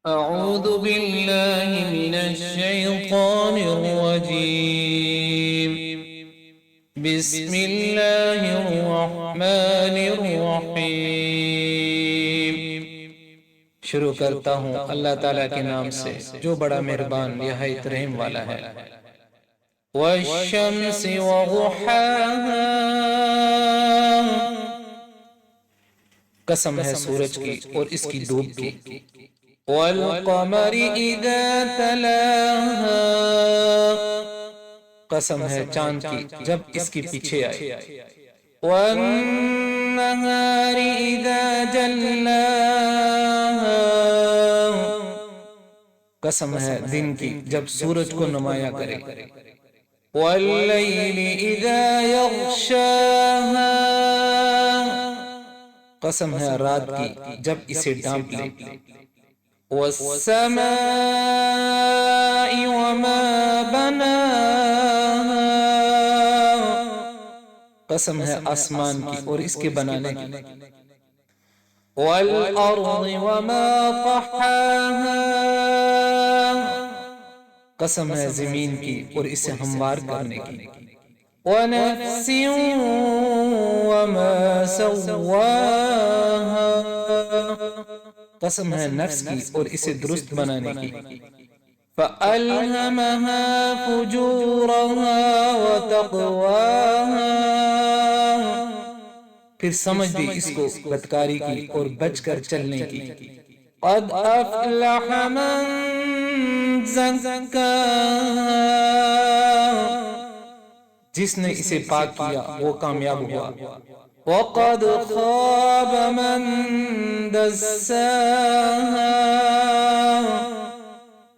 أعوذ بالله من الشيطان الرجيم. بسم الله الرحمن الرحیم۔ شروع کرتا ہوں اللہ تعالیٰ کے نام سے جو بڑا مہربان نہایت رحم والا ہے۔ والشمس وضحاها، قسم ہے سورج کی اور اس کی ڈوب کی۔ والقمر اذا تلاها، قسم ہے چاند کی جب اس کی پیچھے آئے۔ والنہار اذا جلاها، قسم ہے دن کی جب سورج کو نمایاں کرے۔ واللیل اذا یغشاها، قسم ہے رات کی جب اسے ڈھانپ لے۔ والسماء وما بناها، قسم ہے آسمان کی اور اس کے بنانے کی۔ والارض وما طحاها، قسم ہے زمین کی اور اسے ہموار کرنے کی۔ ونفس وما سواها، قسم ہے نفس کی اور اسے درست بنانے کی۔ فألهمها فجورها وتقواها، پھر سمجھ دی اس کو بدکاری کی اور بچ کر چلنے کی۔ قد افلح من زکاها، جس نے اسے پاک کیا وہ کامیاب ہوا۔ وقد خاب من دساها،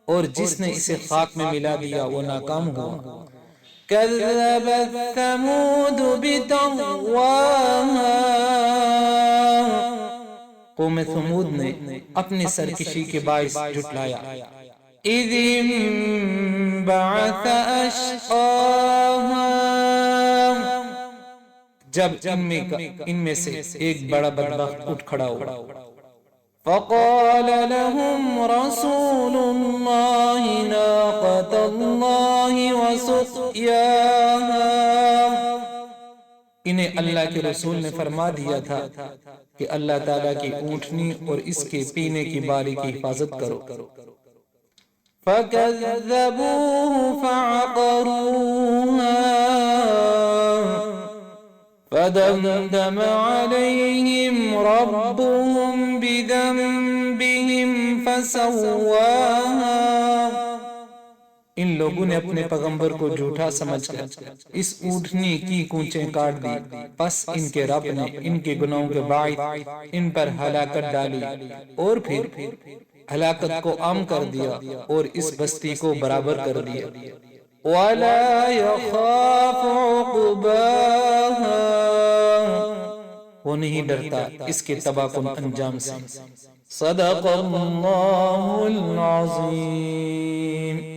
اور جس نے اسے خاک میں ملا دیا وہ ناکام ہوا۔ كذبت ثمود بطغواها، قوم ثمود نے اپنی سرکشی کے باعث جھٹلایا۔ اذ انبعث اشقاها، جب ان میں سے ایک بڑا بدبخت اٹھ کھڑا ہوا۔ فقال لهم رسول الله ناقة الله وسقياها، انہیں اللہ کے رسول نے فرما دیا تھا کہ اللہ تعالیٰ کی اونٹنی اور اس کے پینے کی باری کی حفاظت کرو۔ فَكَذَّبُوهُ فَعَقَرُوهَا، فَدَمْدَمَ عَلَيْهِمْ رَبُّهُمْ بِذَنبِهِمْ فَسَوَّاهَا، ان لوگوں نے اپنے پیغمبر کو جھوٹا سمجھ کر اس اونٹنی کی کونچیں کاٹ دی، پس ان کے رب نے ان کے گناہوں کے باعث ان پر ہلاکت ڈالی اور پھر ہلاکت کو عام کر دیا اور اس بستی کو برابر کر دیا۔ وَلَا يَخَافُ عُقْبَاهَا، وہ نہیں ڈرتا اس کے تباہ کن انجام سے۔ صدق اللہ العظیم۔